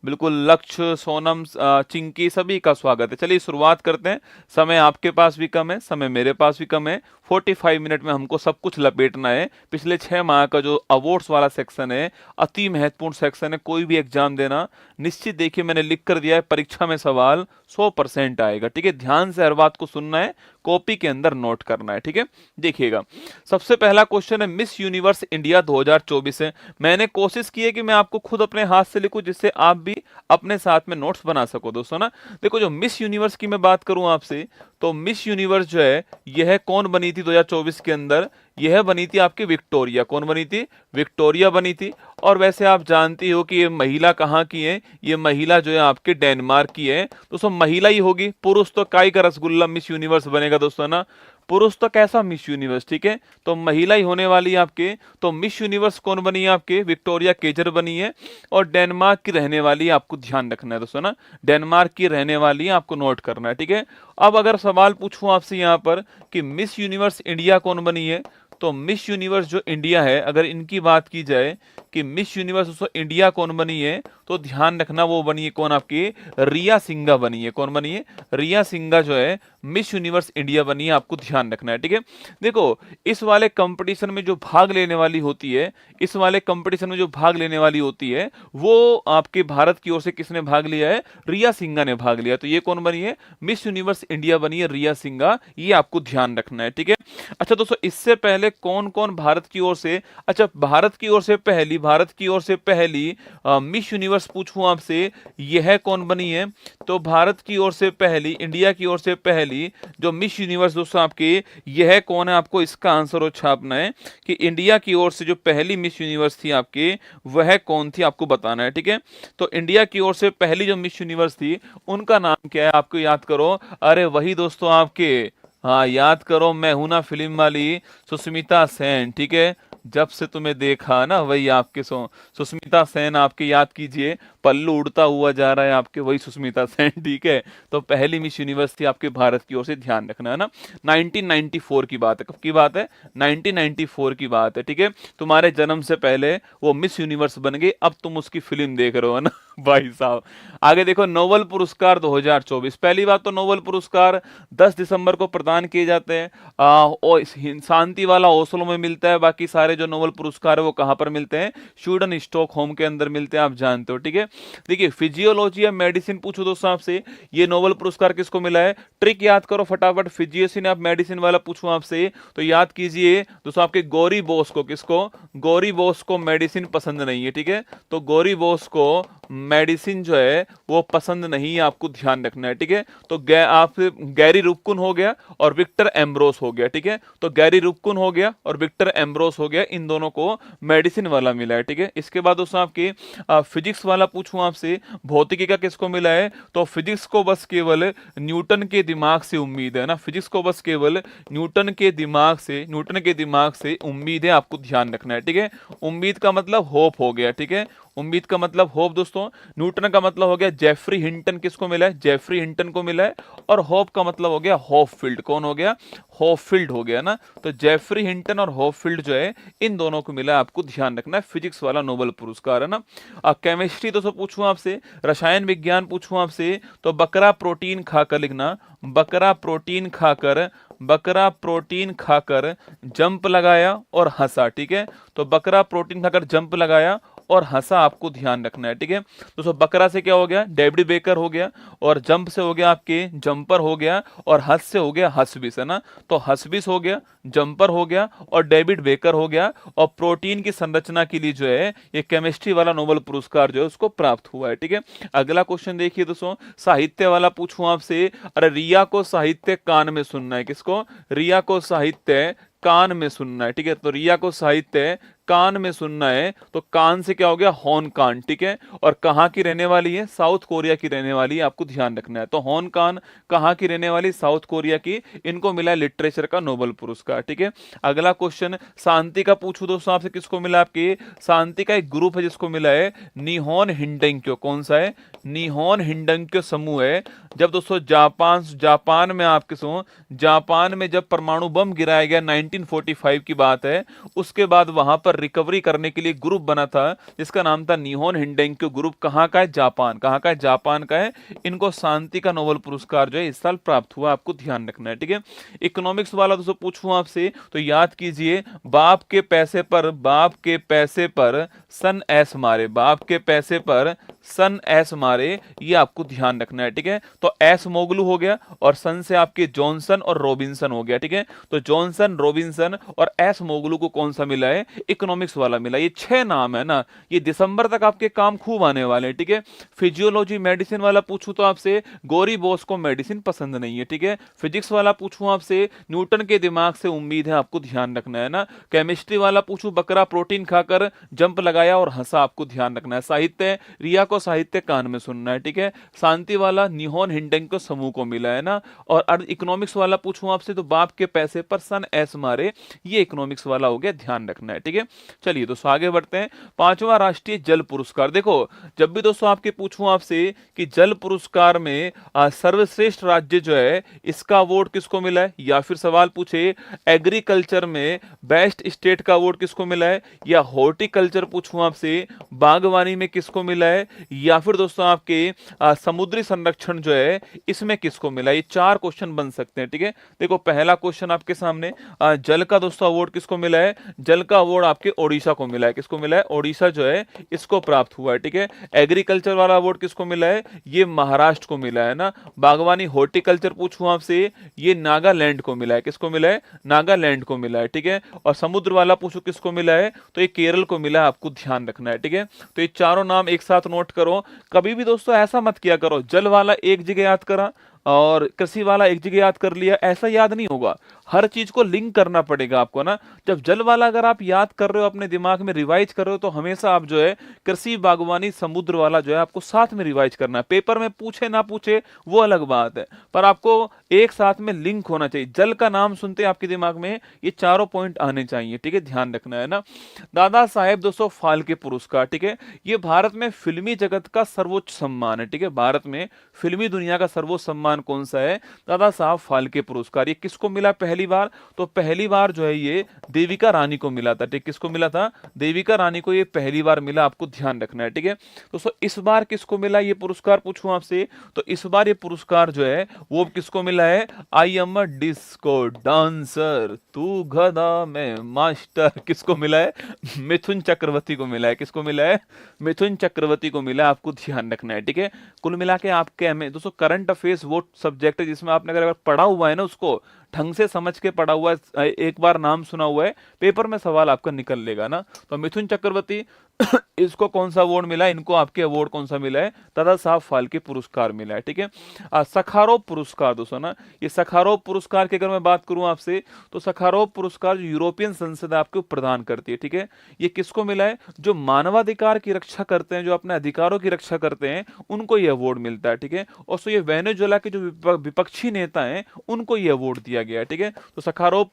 बिल्कुल लक्ष्य, सोनम, चिंकी, सभी का स्वागत है। चलिए शुरुआत करते हैं। समय आपके पास भी कम है, समय मेरे पास भी कम है। 45 मिनट में हमको सब कुछ लपेटना है। पिछले 6 माह का जो अवार्ड्स वाला सेक्शन है, अति महत्वपूर्ण सेक्शन है। कोई भी एग्जाम देना, निश्चित देखिए मैंने लिख कर दिया है, परीक्षा में सवाल 100% आएगा। ठीक है, ध्यान से हर बात को सुनना है, कॉपी के अंदर नोट करना है। ठीक है, देखिएगा सबसे पहला क्वेश्चन है मिस यूनिवर्स इंडिया 2024 है। मैंने कोशिश की है कि मैं आपको खुद अपने हाथ से लिखूं, जिससे आप भी अपने साथ में नोट्स बना सको दोस्तों ना। देखो, जो मिस यूनिवर्स की मैं बात करूं आपसे, तो मिस यूनिवर्स जो है यह कौन बनी थी 2024 के अंदर? यह बनी थी आपकी विक्टोरिया। कौन बनी थी? विक्टोरिया बनी थी। और वैसे आप जानती हो कि ये महिला कहाँ की है? ये महिला जो है आपके डेनमार्क की है। दोस्तों महिला ही होगी, पुरुष तो काई का रसगुल्ला मिस यूनिवर्स बनेगा दोस्तों ना। पुरुष तो कैसा मिस यूनिवर्स, ठीक है, तो महिला ही होने वाली है आपके। तो मिस यूनिवर्स कौन बनी है आपके? विक्टोरिया केजर बनी है, और डेनमार्क की रहने वाली है। आपको ध्यान रखना है दोस्तों ना, डेनमार्क की रहने वाली है, आपको नोट करना है। ठीक है, अब अगर सवाल पूछूं आपसे यहां पर कि मिस यूनिवर्स इंडिया कौन बनी है, तो मिस यूनिवर्स जो इंडिया है, अगर इनकी बात की जाए कि मिस यूनिवर्स उसको इंडिया कौन बनी है, तो ध्यान रखना वो बनी है कौन? आपकी रिया सिंघा बनी है। कौन बनी है? रिया सिंघा जो है मिस यूनिवर्स इंडिया बनी है, आपको ध्यान रखना है। ठीक है, देखो इस वाले कंपटीशन में जो भाग लेने वाली होती है, इस वाले कंपटीशन में जो भाग लेने वाली होती है, वो आपके भारत की ओर से किसने भाग लिया है? रिया सिंघा ने भाग लिया। तो ये कौन बनी है? मिस यूनिवर्स इंडिया बनी है रिया सिंघा, ये आपको ध्यान रखना है। ठीक है, अच्छा दोस्तों, इससे पहले कौन कौन भारत की ओर से, अच्छा भारत की ओर से पहली, भारत की ओर से पहली मिस यूनिवर्स पूछूं आपसे, यह कौन बनी है? तो भारत की ओर से पहली, इंडिया की ओर से पहली जो मिस यूनिवर्स दोस्तों आपकी, यह कौन है? आपको इसका आंसर और छापना है कि इंडिया की ओर से जो पहली मिस यूनिवर्स थी आपकी, वह कौन थी, आपको बताना है। ठीक है, तो इंडिया की ओर से पहली जो मिस यूनिवर्स थी, उनका नाम क्या है? आपको याद करो। अरे वही दोस्तों आपके, हाँ याद करो, मैं हूं ना फिल्म वाली सुष्मिता सेन। ठीक है, जब से तुम्हें देखा ना, वही आपके सुष्मिता सेन, आपके याद कीजिए, पल्लू उड़ता हुआ जा रहा है आपके, वही सुष्मिता सेन। ठीक है, तो पहली मिस यूनिवर्स थी आपके भारत की ओर से, ध्यान रखना है ना। 1994 की बात है। कब की बात है? 1994 की बात है। ठीक है, तुम्हारे जन्म से पहले वो मिस यूनिवर्स बन गई, अब तुम उसकी फिल्म देख रहे हो ना भाई साहब। आगे देखो, नोबेल पुरस्कार 2024। पहली बात तो नोबेल पुरस्कार 10 दिसंबर को प्रदान किए जाते हैं, और शांति वाला ओस्लो में मिलता है। बाकी सारे जो नोबेल पुरस्कार है वो कहां पर मिलते हैं? स्वीडन स्टॉकहोम के अंदर मिलते हैं, आप जानते हो। ठीक है, देखिए फिजियोलॉजी या मेडिसिन पूछो दोस्तों आपसे, ये नोबेल पुरस्कार किसको मिला है? ट्रिक याद करो फटाफट, फिजियोसिन या मेडिसिन वाला पूछूं आपसे, तो याद कीजिए दोस्तों आपके गौरी बोस को। किसको? गौरी बोस को मेडिसिन पसंद नहीं है। ठीक है, तो गौरी बोस को मेडिसिन जो है वो पसंद नहीं है, आपको ध्यान रखना है। ठीक है, तो आप गैरी रुक्कुन हो गया और विक्टर एम्ब्रोस हो गया। ठीक है, तो गैरी रुक्कुन हो गया और विक्टर एम्ब्रोस हो गया, इन दोनों को मेडिसिन वाला मिला है। ठीक है, इसके बाद दोस्तों आपके फिजिक्स वाला पूछूं आपसे, भौतिकी का किसको मिला है? तो फिजिक्स को बस केवल न्यूटन के दिमाग से उम्मीद है ना, फिजिक्स को बस केवल न्यूटन के दिमाग से, न्यूटन के दिमाग से उम्मीद है, आपको ध्यान रखना है। ठीक है, उम्मीद का मतलब होप हो गया। ठीक है, उम्मीद का मतलब होप दोस्तों। न्यूटन का मतलब हो गया जेफरी हिंटन, किसको मिला है? जेफरी हिंटन को मिला है। और होप का मतलब हो गया हॉपफील्ड। कौन हो गया? हॉपफील्ड हो गया ना। तो जेफरी हिंटन और हॉपफील्ड जो है, इन दोनों को मिला है, आपको ध्यान रखना है। फिजिक्स वाला नोबेल पुरस्कार है ना। केमिस्ट्री दोस्तों पूछूं आपसे, रसायन विज्ञान पूछूं आपसे, तो बकरा प्रोटीन खाकर लिखना, बकरा प्रोटीन खाकर, बकरा प्रोटीन खाकर जंप लगाया और हंसा। ठीक है, तो बकरा प्रोटीन खाकर जंप लगाया और हंसा, आपको ध्यान रखना है। ठीक है, दोस्तों बकरा से क्या हो गया? डेविड बेकर हो गया, और जंप से हो गया आपके जंपर हो गया, और हंस से हो गया हंसबिस, है ना। तो हंसबिस हो गया, जंपर हो गया, और डेविड बेकर हो गया। और प्रोटीन की संरचना के लिए जो है ये केमिस्ट्री वाला नोबेल पुरस्कार जो है उसको प्राप्त हुआ है। ठीक है, अगला क्वेश्चन देखिए दोस्तों, साहित्य वाला पूछूं आपसे। अरे रिया को साहित्य कान में सुनना है। किसको? रिया को साहित्य कान में सुनना है। ठीक है, तो रिया को साहित्य कान में सुनना है, तो कान से क्या हो गया? हॉन कान। ठीक है, और कहां की रहने वाली है? साउथ कोरिया की रहने वाली है, आपको ध्यान रखना है। तो हॉन कान कहां की रहने वाली? साउथ कोरिया की। इनको मिला है लिटरेचर का नोबेल पुरस्कार। ठीक है, अगला क्वेश्चन शांति का पूछूं दोस्तों आपसे, किसको मिला? आपके शांति का एक ग्रुप है जिसको मिला है निहोन हिंडेंक्यो। कौन सा है? निहोन हिंडेंक्यो समूह है। जब दोस्तों जापान में आपके जापान में जब परमाणु बम गिराया गया, 1945 की बात है, उसके बाद वहां पर रिकवरी करने के लिए ग्रुप बना था जिसका नाम था निहोन हिंडेंक्यू ग्रुप। कहाँ का है? जापान। कहाँ का है? जापान का है। इनको शांति का नोबेल पुरस्कार जो है इस साल प्राप्त हुआ, आपको ध्यान रखना है, ठीक है। इकोनॉमिक्स वाला दोस्तों पूछूं आपसे तो याद कीजिए, बाप के पैसे पर सन एस मारे, बाप के पैसे पर सन एस मारे, ये आपको ध्यान रखना है, ठीक है। तो एस मोगलू हो गया और सन से आपके जॉनसन और रॉबिन्सन हो गया, ठीक है। तो जॉनसन, रॉबिन्सन और एस मोगलू को कौन सा मिला है? इकोनॉमिक्स वाला मिला। ये 6 नाम है ना, ये दिसंबर तक आपके काम खूब आने वाले हैं, ठीक है। फिजियोलॉजी मेडिसिन वाला पूछूं तो आपसे, गोरी बॉस को मेडिसिन पसंद नहीं है, ठीक है। फिजिक्स वाला पूछूं आपसे, न्यूटन के दिमाग से उम्मीद है, आपको ध्यान रखना है ना। केमिस्ट्री वाला पूछूं, बकरा प्रोटीन खाकर जंप लगाया और हंसा, आपको ध्यान रखना है। साहित्य, रिया को साहित्य कान में सुनना है, ठीक है। शांति वाला निहोन हिंडेंक्यू समूह को मिला है ना। और इकोनॉमिक्स वाला पूछूं आपसे तो बाप के पैसे पर सन एस मारे, ये इकोनॉमिक्स वाला हो गया, ध्यान रखना है, ठीक है। चलिए दोस्तों आगे बढ़ते हैं। 5वां राष्ट्रीय जल पुरस्कार। देखो जब भी दोस्तों आपके पूछूं आपसे कि जल पुरस्कार में सर्वश्रेष्ठ राज्य जो है इसका अवार्ड किसको मिला है, या फिर सवाल पूछे एग्रीकल्चर में बेस्ट स्टेट का अवार्ड किसको मिला है, या हॉर्टिकल्चर पूछूं आपसे बागवानी में किसको मिला है, या फिर दोस्तों आपके समुद्री संरक्षण जो है इसमें किसको मिला है। ये 4 क्वेश्चन बन सकते हैं, ठीक है। देखो पहला क्वेश्चन आपके सामने, जल का दोस्तों अवार्ड किसको मिला है? जल का अवार्ड आपके ओडिशा को मिला है। किसको मिला है? ओडिशा जो है इसको प्राप्त हुआ है, ठीक है। एग्रीकल्चर वाला अवार्ड किसको मिला है? ये महाराष्ट्र को मिला है ना। बागवानी हॉर्टिकल्चर पूछूं आपसे, ये नागालैंड को मिला है। किसको मिला है? नागालैंड को मिला है, ठीक है। और समुद्र वाला पूछो किसको मिला है, तो ये केरल को मिला है, आपको ध्यान रखना है, ठीक है। तो ये चारों नाम एक साथ नोट करो। कभी भी दोस्तों ऐसा मत किया करो जल वाला एक जगह याद करा और कृषि वाला एक जगह याद कर लिया, ऐसा याद नहीं होगा। हर चीज को लिंक करना पड़ेगा आपको ना। जब जल वाला अगर आप याद कर रहे हो, अपने दिमाग में रिवाइज कर रहे हो, तो हमेशा आप जो है कृषि, बागवानी, समुद्र वाला जो है आपको साथ में रिवाइज करना है। पेपर में पूछे ना पूछे वो अलग बात है, पर आपको एक साथ में लिंक होना चाहिए। जल का नाम सुनते आपके दिमाग में ये चारों पॉइंट आने चाहिए, ठीक है, ध्यान रखना है ना। दादा साहेब दोस्तों फाल्के पुरस्कार, ठीक है, ये भारत में फिल्मी जगत का सर्वोच्च सम्मान है, ठीक है। भारत में फिल्मी दुनिया का सर्वोच्च सम्मान कौन सा है? दादा साहब फाल्के पुरस्कार। ये किसको मिला पहली बार? तो पहली बार जो है ये देविका रानी को मिला था, ठीक। किसको मिला था? देविका रानी को ये पहली बार मिला, आपको ध्यान रखना है, ठीक है। दोस्तों इस बार किसको मिला ये पुरस्कार पूछूं आपसे, तो इस बार ये पुरस्कार जो है वो किसको मिला है? I am a disco dancer, तू गधा मैं मास्टर, किसको मिला है? मिथुन चक्रवर्ती को मिला है। किसको मिला है? मिथुन चक्रवर्ती को मिला, आपको ध्यान रखना है, ठीक है। कुल मिला के आपके में दोस्तों करंट अफेयर्स वो सब्जेक्ट है जिसमें आपने अगर पढ़ा हुआ है ना, उसको ढंग से समझ के पढ़ा हुआ है, एक बार नाम सुना हुआ है, पेपर में सवाल आपका निकल लेगा ना। तो मिथुन चक्रवर्ती इसको कौन सा अवार्ड मिला है? इनको आपके अवार्ड कौन सा मिला है? दादा साहब फाल्के पुरस्कार मिला है, ठीक है। सखारोव पुरस्कार दोस्तों ना, ये सखारोव पुरस्कार की अगर मैं बात करूं आपसे, तो सखारोव पुरस्कार जो यूरोपियन संसद आपको प्रदान करती है, ठीक है। ये किसको मिला है? जो मानवाधिकार की रक्षा करते हैं, जो अपने अधिकारों की रक्षा करते हैं, उनको ये अवार्ड मिलता है, ठीक है। और सो ये वेनेजुएला के जो विपक्षी नेता हैं उनको ये अवार्ड दिया गया है, ठीक है। तो सखारोव